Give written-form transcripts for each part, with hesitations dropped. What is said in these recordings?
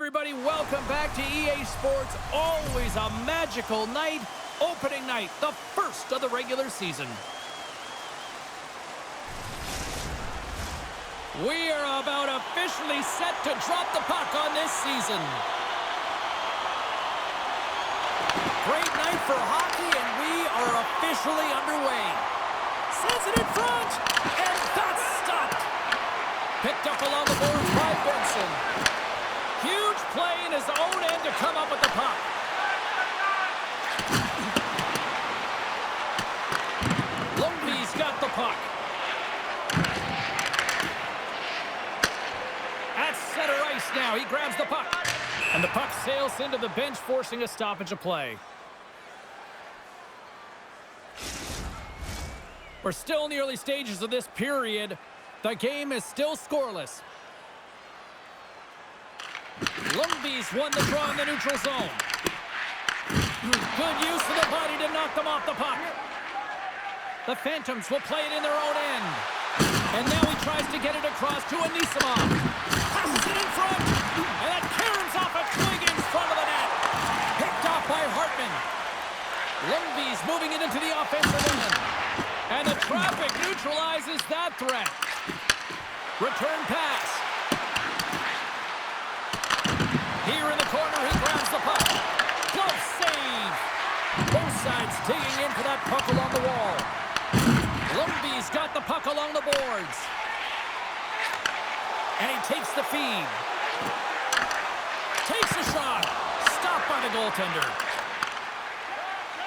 everybody, welcome back to EA Sports. Always a magical night, opening night, the first of the regular season. We are about officially set to drop the puck on this season. Great night for hockey, and we are officially underway. Sends it in front, and that's stopped. Picked up along the boards by Benson. Huge play in his own end to come up with the puck. Lumby's got the puck. At center ice now, he grabs the puck. And the puck sails into the bench, forcing a stoppage of play. We're still in the early stages of this period. The game is still scoreless. Lumby's won the draw in the neutral zone. Good use of the body to knock them off the puck. The Phantoms will play it in their own end. And now he tries to get it across to Anisimov. Passes it in front. And that caroms off a twig in front of the net. Picked off by Hartman. Lumby's moving it into the offensive end. And the traffic neutralizes that threat. Return pass. Here in the corner, he grabs the puck. Close save. Both sides digging in for that puck along the wall. Lumby's got the puck along the boards. And he takes the feed. Takes a shot. Stopped by the goaltender.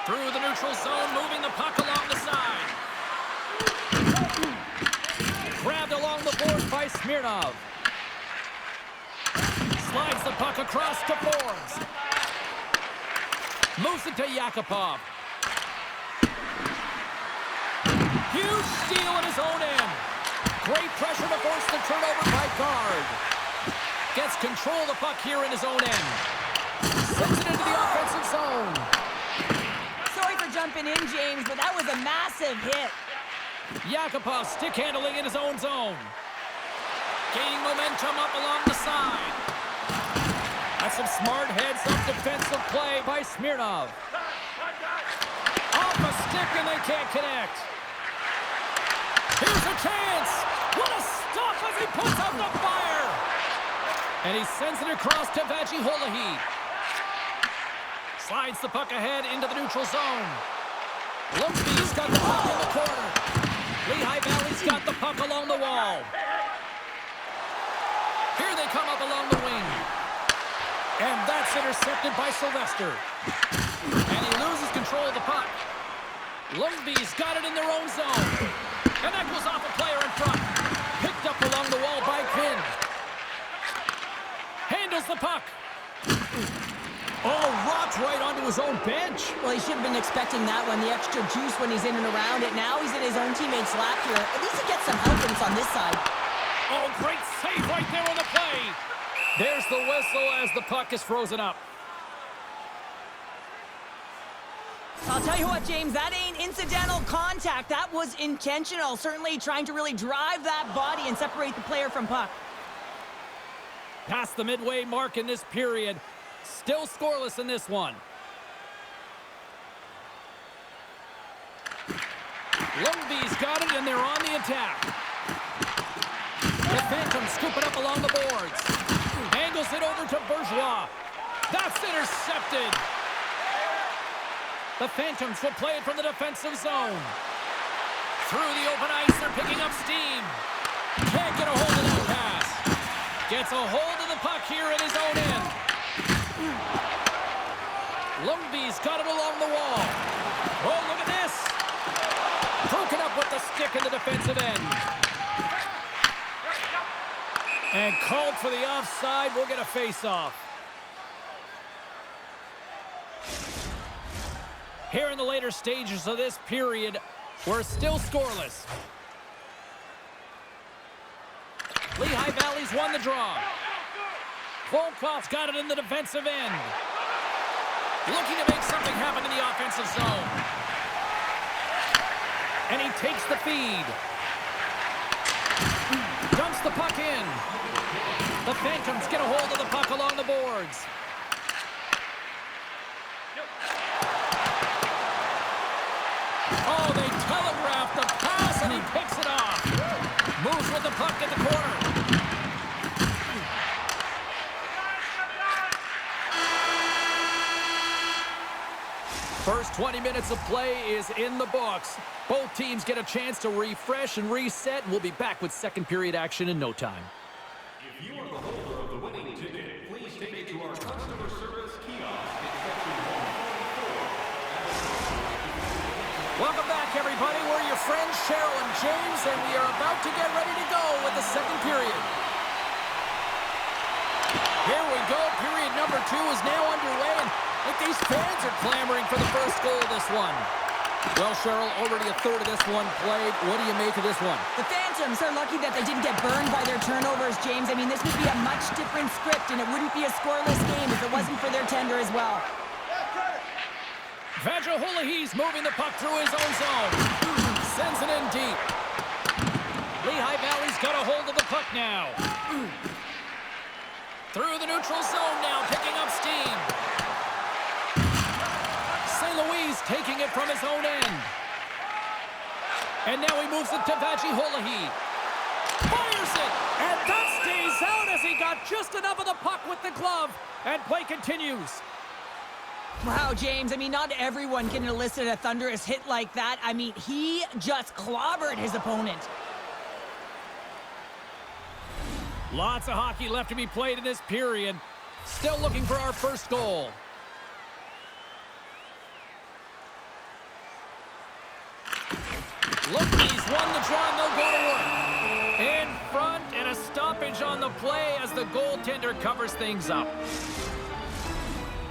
Through the neutral zone, moving the puck along the side. Grabbed along the boards by Smirnov. Slides the puck across to Forbes. Moves it to Yakupov. Huge steal in his own end. Great pressure to force the turnover by Guard. Gets control of the puck here in his own end. Sends it into the offensive zone. Sorry for jumping in, James, but that was a massive hit. Yakupov stick handling in his own zone. Gaining momentum up along the side. That's some smart heads-up defensive play by Smirnov. Off a stick and they can't connect. Here's a chance. What a stop as he puts out the fire. And he sends it across to Vajiholahi. Slides the puck ahead into the neutral zone. Lumby's got the puck in the corner. Lehigh Valley's got the puck along the wall. Here they come up along the wing. And that's intercepted by Sylvester. And he loses control of the puck. Lumby's got it in their own zone. And that goes off a player in front. Picked up along the wall by Quinn. Handles the puck. Oh, rocks right onto his own bench. Well, he should have been expecting that one, the extra juice when he's in and around it. Now he's in his own teammate's lap here. At least he gets some help when it's on this side. Oh, great save right there on the play. There's the whistle as the puck is frozen up. I'll tell you what, James, that ain't incidental contact. That was intentional. Certainly trying to really drive that body and separate the player from puck. Past the midway mark in this period. Still scoreless in this one. Lumby's got it, and they're on the attack. The Phantoms scoop it up along the boards. Angles it over to Bourgeois. That's intercepted. The Phantoms will play it from the defensive zone. Through the open ice, they're picking up steam. Can't get a hold of that pass. Gets a hold of the puck here in his own end. Lumby's got it along the wall. Oh, look at this. Broken up with the stick in the defensive end. And called for the offside. We'll get a face-off. Here in the later stages of this period, we're still scoreless. Lehigh Valley's won the draw. Volkov's got it in the defensive end. Looking to make something happen in the offensive zone. And he takes the feed. Dumps the puck in. The Phantoms get a hold of the puck along the boards. Oh, they telegraphed the pass, and he picks it off. Moves with the puck in the corner. First 20 minutes of play is in the books. Both teams get a chance to refresh and reset. We'll be back with second period action in no time. If you are the holder of the winning ticket, please take it to our customer service kiosk in section 144. Welcome back, everybody. We're your friends, Cheryl and James, and we are about to get ready to go with the second period. Here we go. Period number 2 is now underway, and I think these fans are clamoring for the first goal of this one. Well, Cheryl, already a third of this one played. What do you make of this one? The Phantoms are lucky that they didn't get burned by their turnovers, James. I mean, this would be a much different script, and it wouldn't be a scoreless game if it wasn't for their tender as well. Bjorkloven's moving the puck through his own zone. Sends it in deep. Lehigh Valley's got a hold of the puck now. Through the neutral zone now, picking up steam. St. Louis taking it from his own end. And now he moves it to Bjorkloven. Fires it! And that stays out as he got just enough of the puck with the glove. And play continues. Wow, James, I mean, not everyone can elicit a thunderous hit like that. I mean, he just clobbered his opponent. Lots of hockey left to be played in this period. Still looking for our first goal. Lookie's won the draw, and they'll go to work. In front, and a stoppage on the play as the goaltender covers things up.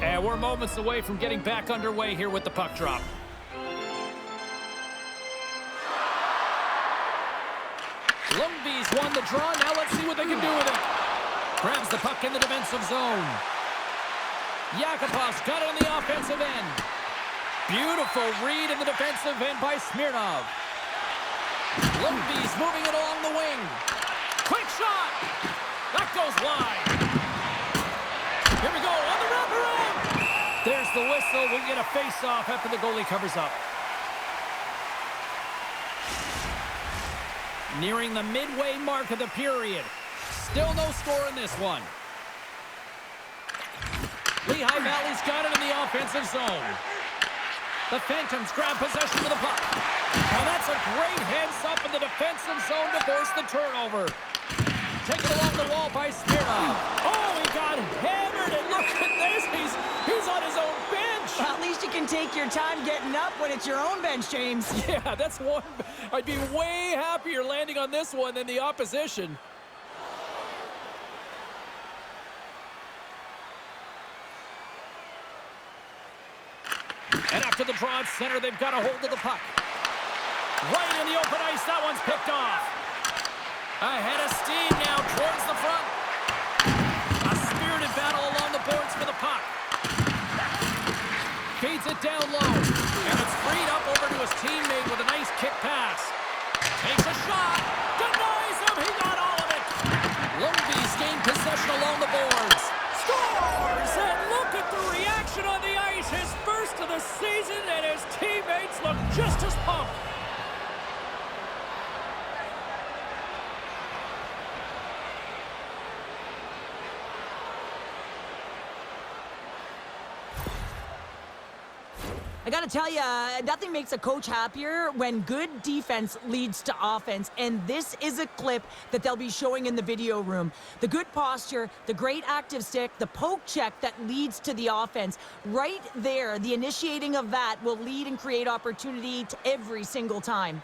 And we're moments away from getting back underway here with the puck drop. Lumby's won the draw. Now let's see what they can do with it. Grabs the puck in the defensive zone. Yakupov's got it on the offensive end. Beautiful read in the defensive end by Smirnov. Lumby's moving it along the wing. Quick shot! That goes wide. Here we go, on the wraparound! There's the whistle. We get a face-off after the goalie covers up. Nearing the midway mark of the period. Still no score in this one. Lehigh Valley's got it in the offensive zone. The Phantoms grab possession of the puck. And that's a great heads-up in the defensive zone to force the turnover. Taken along the wall by Smirnov. Oh, he got hammered, and look at this. He's on his own bench. Well, at least you can take your time getting up when it's your own bench, James. Yeah, that's one. I'd be way happier landing on this one than the opposition. And after the draw at center, they've got a hold of the puck. Right in the open ice, that one's picked off. Ahead of steam now towards the front. A spirited battle along the boards for the puck. Feeds it down low. And it's freed up over to his teammate with a nice kick pass. Takes a shot. Denies him. He got all of it. Lumby's gained possession along the boards. Scores! And look at the reaction on the ice. His first of the season, and his teammates look just as pumped. I gotta tell you, nothing makes a coach happier when good defense leads to offense, and this is a clip that they'll be showing in the video room. The good posture, the great active stick, the poke check that leads to the offense. Right there, the initiating of that will lead and create opportunity to every single time.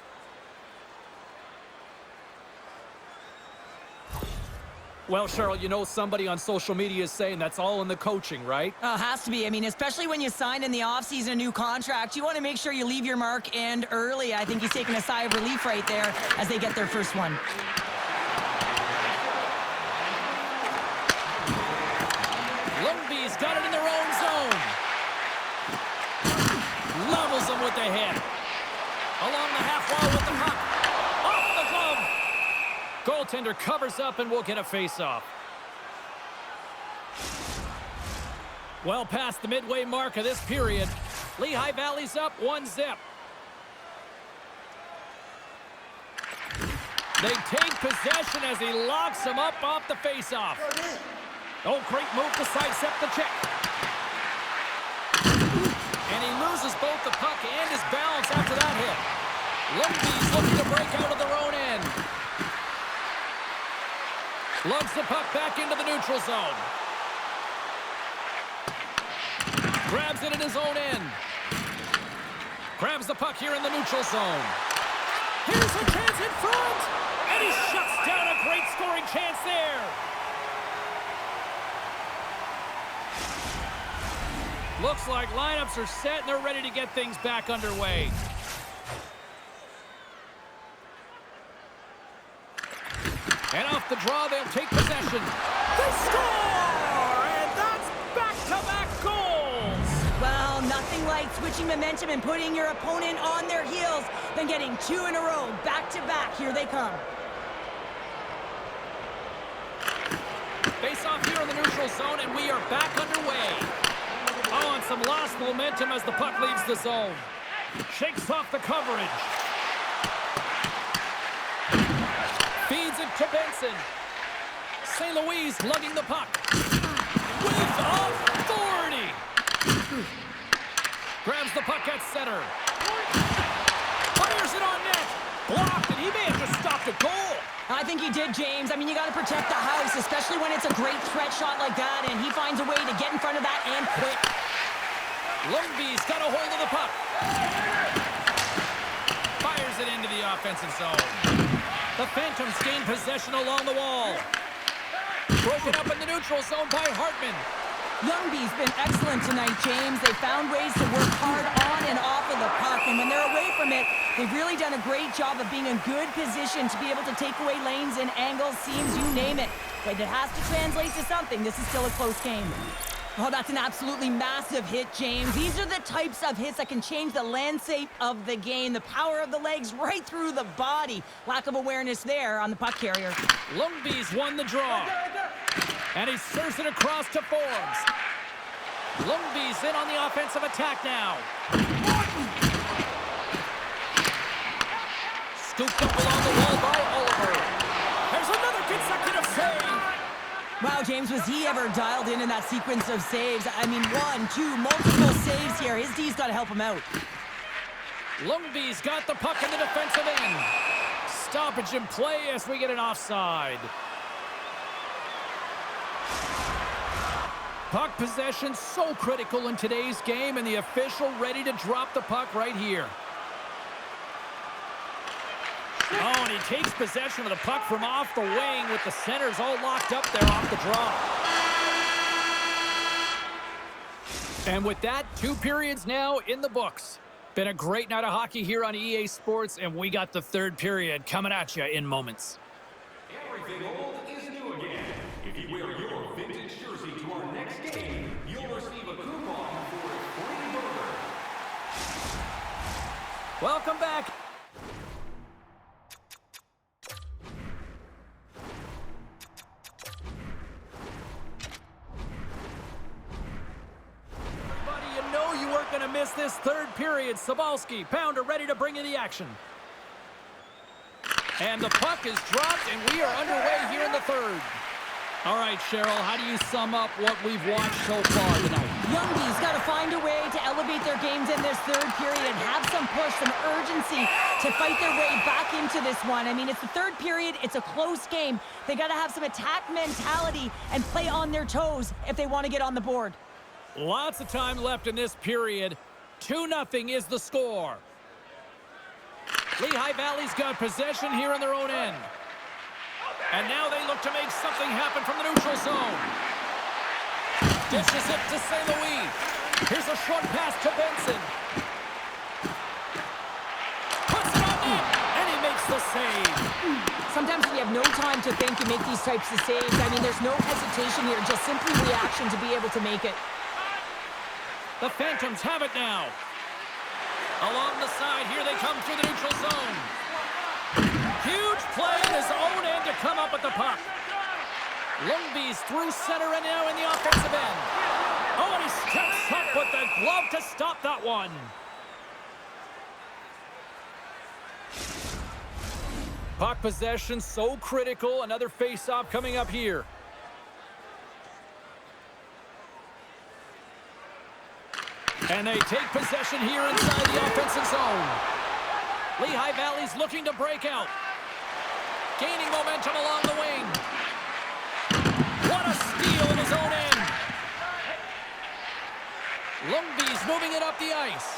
Well, Cheryl, you know somebody on social media is saying that's all in the coaching, right? Has to be. I mean, especially when you sign in the offseason a new contract, you want to make sure you leave your mark and early. I think he's taking a sigh of relief right there as they get their first one. Lumby's got it in their own zone. Levels them with the hit. Along the half wall with the puck. Off the glove. Goaltender covers up and we'll get a face-off. Well past the midway mark of this period. Lehigh Valley's up 1-0. They take possession as he locks him up off the faceoff. Oh, great move to sidestep the check. And he loses both the puck and his balance after that hit. Lumby's looking to break out of their own end. Lugs the puck back into the neutral zone. Grabs it in his own end. Grabs the puck here in the neutral zone. Here's a chance in front! And he shuts down a great scoring chance there. Looks like lineups are set and they're ready to get things back underway. And off the draw, they'll take possession. They score! And that's back-to-back goals! Well, nothing like switching momentum and putting your opponent on their heels than getting 2 in a row, back-to-back. Here they come. Face off here in the neutral zone, and we are back underway. Oh, and some lost momentum as the puck leaves the zone. Shakes off the coverage. Feeds it to Benson. St. Louis lugging the puck. With authority. Grabs the puck at center. Fires it on net. Blocked, and he may have just stopped a goal. I think he did, James. I mean, you got to protect the house, especially when it's a great threat shot like that, and he finds a way to get in front of that and quick. Lumby's got a hold of the puck. Fires it into the offensive zone. The Phantoms gain possession along the wall. Broken up in the neutral zone by Hartman. Lumby's been excellent tonight, James. They found ways to work hard on and off of the puck, and when they're away from it, they've really done a great job of being in good position to be able to take away lanes and angles, seams, you name it. But it has to translate to something. This is still a close game. Oh, that's an absolutely massive hit, James. These are the types of hits that can change the landscape of the game. The power of the legs right through the body. Lack of awareness there on the puck carrier. Lumby's won the draw. And he serves it across to Forbes. Lumby's in on the offensive attack now. Scooped up along the wall by Oliver. There's another consecutive save. Wow, James, was he ever dialed in that sequence of saves? I mean, 1, 2, multiple saves here. His D's got to help him out. Lumby's got the puck in the defensive end. Stoppage in play as we get an offside. Puck possession so critical in today's game, and the official ready to drop the puck right here. Oh, and he takes possession of the puck from off the wing with the centers all locked up there off the draw. And with that, 2 periods now in the books. Been a great night of hockey here on EA Sports, and we got the 3rd period coming at you in moments. Everything old is new again. If you wear your vintage jersey to our next game, you'll receive a coupon for a free burger. Welcome back. Everybody, you know you weren't going to miss this 3rd period. Sabalski, Pounder ready to bring in the action. And the puck is dropped, and we are underway here in the 3rd. All right, Cheryl, how do you sum up what we've watched so far tonight? Youngie's got to find a way to elevate their games in this 3rd period and have some push, some urgency to fight their way back into this one. I mean, it's the 3rd period. It's a close game. They got to have some attack mentality and play on their toes if they want to get on the board. Lots of time left in this period. 2-0 is the score. Lehigh Valley's got possession here in their own end. And now they look to make something happen from the neutral zone. Dishes it to St. Louis. Here's a short pass to Benson. Puts it on net, and he makes the save. Sometimes when you have no time to think, you make these types of saves. I mean, there's no hesitation here, just simply reaction to be able to make it. The Phantoms have it now. Along the side, here they come through the neutral zone. Huge play in his own end to come up with the puck. Lumby's through center and now in the offensive end. Oh, and he steps up with the glove to stop that one. Puck possession so critical. Another face-off coming up here. And they take possession here inside the offensive zone. Lehigh Valley's looking to break out. Gaining momentum along the wing. What a steal in his own end. Lundby's moving it up the ice.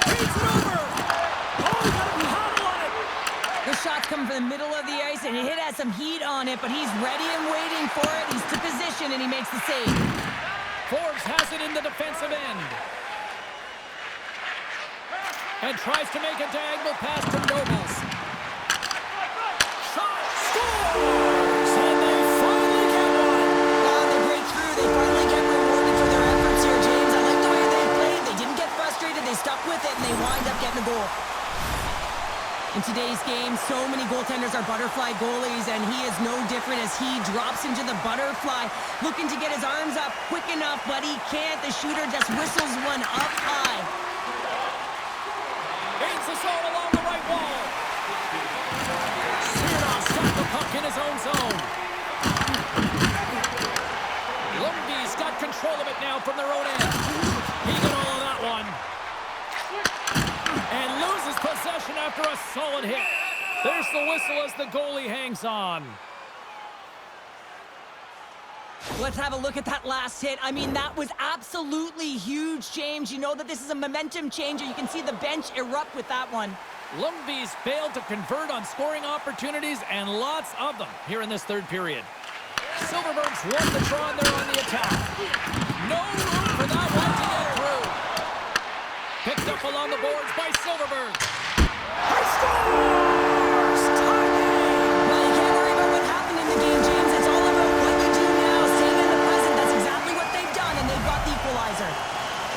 Beats it over. Oh, he got a paddle on it. The shot's coming from the middle of the ice, and it has some heat on it, but he's ready and waiting for it. He's to position, and he makes the save. Forbes has it in the defensive end. And tries to make a diagonal pass to Nobles. Shot, scores! And they finally get one. They break through. They finally get rewarded for their efforts here, James. I like the way they played. They didn't get frustrated. They stuck with it, and they wind up getting a goal. In today's game, so many goaltenders are butterfly goalies, and he is no different as he drops into the butterfly, looking to get his arms up quick enough, but he can't. The shooter just whistles one up high. Gains the zone along the right wall. Smirnoff stopped the puck in his own zone. Lundby's got control of it now from their own end. He got all of that one. And loses possession after a solid hit. There's the whistle as the goalie hangs on. Let's have a look at that last hit. I mean, that was absolutely huge, James. You know that this is a momentum changer. You can see the bench erupt with that one. Lundby's failed to convert on scoring opportunities, and lots of them here in this third period. Silverberg's won the draw, and they're on the attack. No room for that one to get through. Picked up along the boards by Silverberg. He scores! Well, you can't worry about what happened in the game, James. It's all about what you do now, staying in the present. That's exactly what they've done, and they've got the equalizer.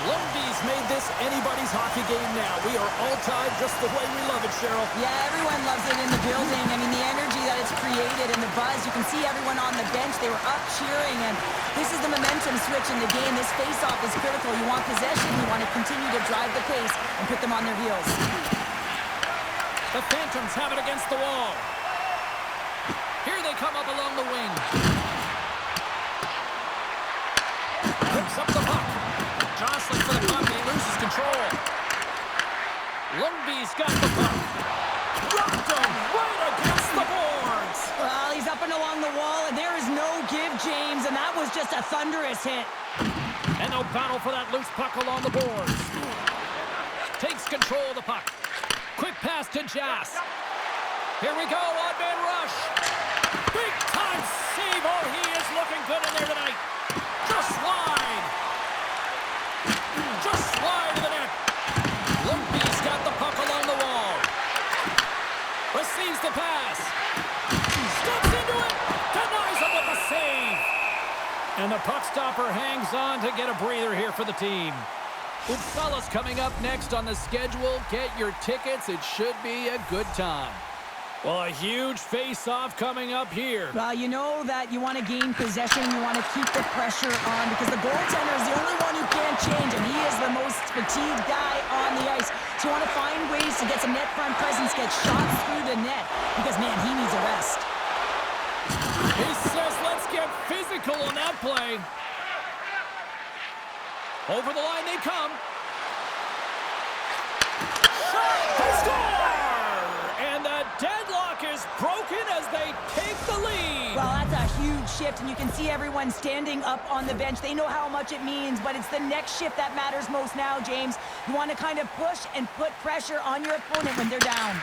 Lundby's made this anybody's hockey game now. We are all tied just the way we love it, Cheryl. Yeah, everyone loves it in the building. I mean, the energy that it's created and the buzz. You can see everyone on the bench. They were up cheering, and this is the momentum switch in the game. This face-off is critical. You want possession. You want to continue to drive the pace and put them on their heels. The Phantoms have it against the wall. Here they come up along the wing. Picks up the puck. Jostling for the puck, and he loses control. Lundby's got the puck. Dropped him right against the boards. Well, he's up and along the wall, and there is no give, James, and that was just a thunderous hit. And they'll battle for that loose puck along the boards. Takes control of the puck. Quick pass to Jas. Here we go, odd-man rush. Big time save. Oh, he is looking good in there tonight. Just wide. Just wide of the net. Lundby's got the puck along the wall. Receives the pass. Steps into it. Denies him with the save. And the puck stopper hangs on to get a breather here for the team. Uppsala's coming up next on the schedule. Get your tickets. It should be a good time. Well, a huge face-off coming up here. Well, you know that you want to gain possession. You want to keep the pressure on because the goaltender is the only one who can't change, and he is the most fatigued guy on the ice. So you want to find ways to get some net front presence, get shots through the net because, man, he needs a rest. He says, let's get physical on that play. Over the line they come. Shot! They score! And the deadlock is broken as they take the lead. Well, that's a huge shift, and you can see everyone standing up on the bench. They know how much it means, but it's the next shift that matters most now, James. You want to kind of push and put pressure on your opponent when they're down.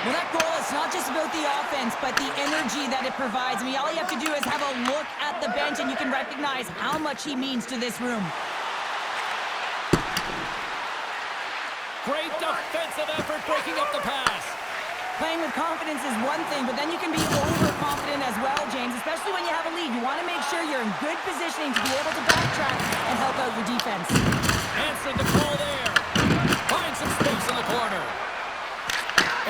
Well, that goal, it's not just about the offense, but the energy that it provides. I mean, all you have to do is have a look at the bench, and you can recognize how much he means to this room. Great defensive effort breaking up the pass. Playing with confidence is one thing, but then you can be overconfident as well, James, especially when you have a lead. You want to make sure you're in good positioning to be able to backtrack and help out your defense. Answered the call there. Finds some space in the corner.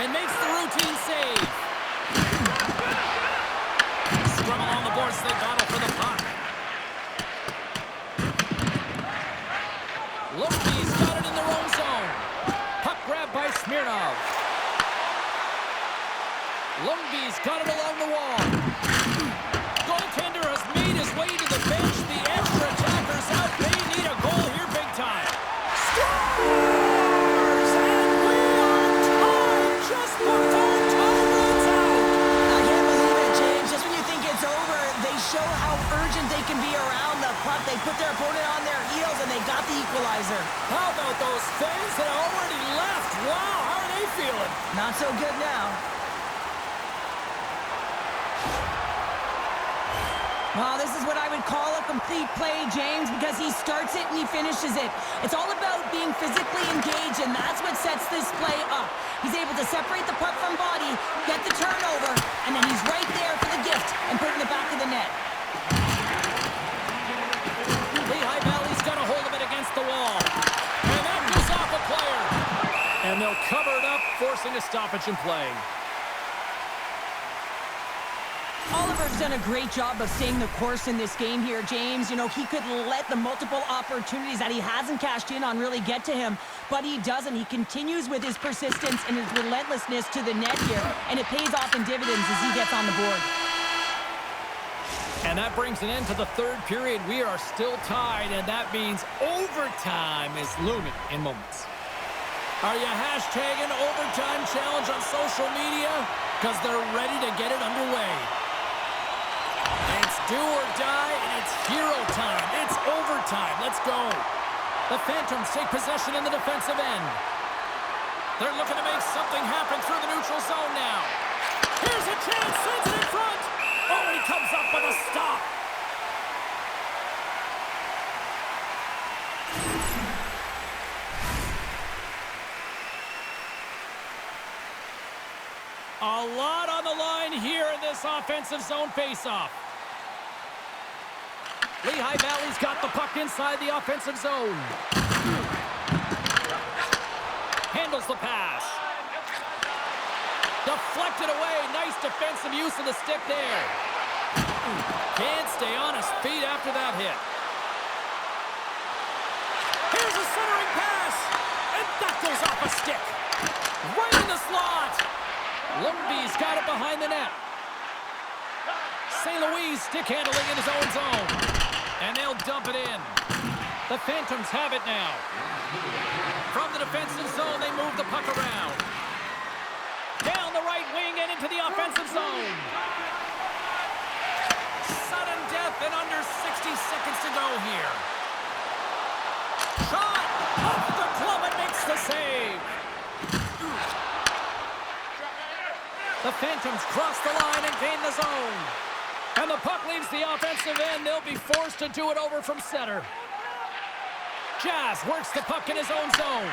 And makes the routine save. Scrum along the boards, they battle for the puck. Lumby's got it in their own zone. Puck grabbed by Smirnov. Lumby's got it along the wall. Goaltender has made his way to the bench. The extra attackers out. They need a goal here big time. Scores! And we are tied just before time runs out. I can't believe it, James. Just when you think it's over, they show how urgent they can be around the puck. They put their opponent on their heels, and they got the equalizer. How about those fans that already left? Wow, how are they feeling? Not so good now. Well, this is what I would call a complete play, James, because he starts it and he finishes it. It's all about being physically engaged, and that's what sets this play up. He's able to separate the puck from body, get the turnover, and then he's right there for the gift and put it in the back of the net. Lehigh Valley's got a hold of it against the wall. And that goes off a player. And they'll cover it up, forcing a stoppage in play. Oliver's done a great job of staying the course in this game here, James. You know, he could let the multiple opportunities that he hasn't cashed in on really get to him, but he doesn't. He continues with his persistence and his relentlessness to the net here, and it pays off in dividends as he gets on the board. And that brings an end to the third period. We are still tied, and that means overtime is looming in moments. Are you hashtagging overtime challenge on social media? Because they're ready to get it underway. It's do or die, and it's hero time. It's overtime. Let's go. The Phantoms take possession in the defensive end. They're looking to make something happen through the neutral zone now. Here's a chance. Sends it in front. Oh, and he comes up with a stop. A lot on the line here in this offensive zone faceoff. Lehigh Valley's got the puck inside the offensive zone. Handles the pass. Deflected away. Nice defensive use of the stick there. Can't stay on his feet after that hit. Here's a centering pass. And that goes off a stick. Right in the slot. Lumby's got it behind the net. St. Louis stick handling in his own zone. And they'll dump it in. The Phantoms have it now. From the defensive zone, they move the puck around. Down the right wing and into the offensive zone. Sudden death in under 60 seconds to go here. Shot off the glove and makes the save. The Phantoms cross the line and gain the zone. And the puck leaves the offensive end. They'll be forced to do it over from center. Jazz works the puck in his own zone.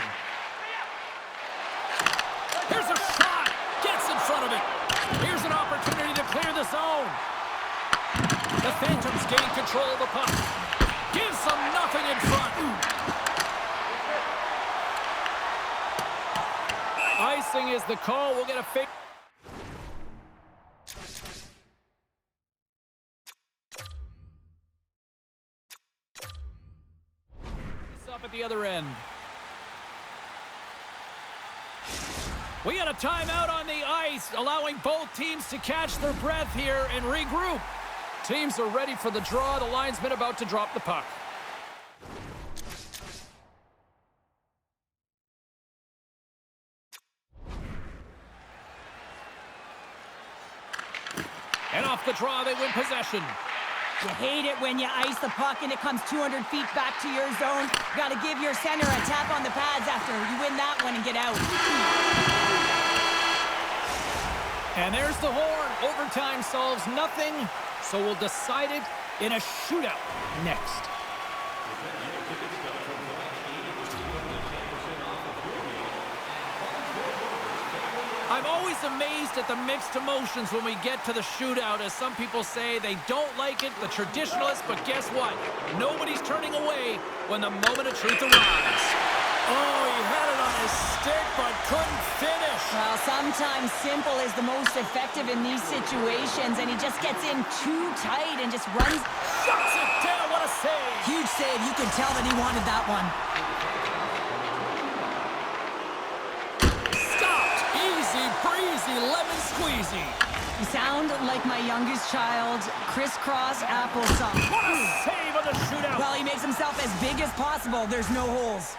Here's a shot. Gets in front of it. Here's an opportunity to clear the zone. The Phantoms gain control of the puck. Gives them nothing in front. Icing is the call. We'll get a fake. Up at the other end. We got a timeout on the ice, allowing both teams to catch their breath here and regroup. Teams are ready for the draw. The linesman about to drop the puck. And off the draw, they win possession. You hate it when you ice the puck and it comes 200 feet back to your zone. You got to give your center a tap on the pads after you win that one and get out. And there's the horn. Overtime solves nothing, so we'll decide it in a shootout next. I'm always amazed at the mixed emotions when we get to the shootout. As some people say, they don't like it, the traditionalists, but guess what? Nobody's turning away when the moment of truth arrives. Oh, he had it on his stick, but couldn't finish. Well, sometimes simple is the most effective in these situations, and he just gets in too tight and just runs. Shuts it down, what a save. Huge save. You can tell that he wanted that one. breezy lemon squeezy. You sound like my youngest child, crisscross applesauce. What a save on the shootout. Well, he makes himself as big as possible. There's no holes.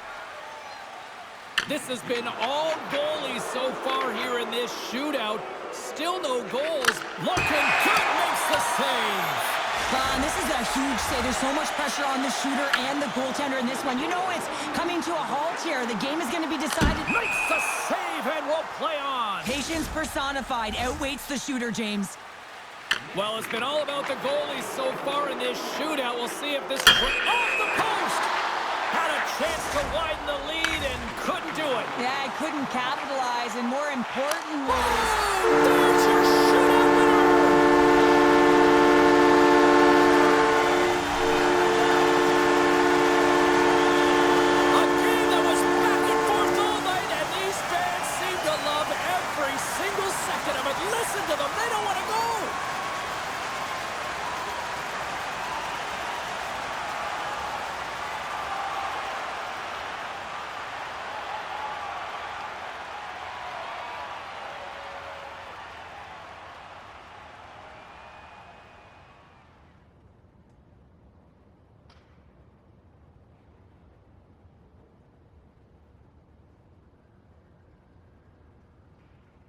This has been all goalies so far here in this shootout. Still no goals. Looking good, makes the save. And this is a huge save. There's so much pressure on the shooter and the goaltender in this one. You know it's coming to a halt here. The game is going to be decided. Makes the save and will play on. Patience personified outweighs the shooter, James. Well, it's been all about the goalies so far in this shootout. We'll see if this off the post. Had a chance to widen the lead and couldn't do it. Yeah, I couldn't capitalize, and more importantly... Oh, there's your shootout.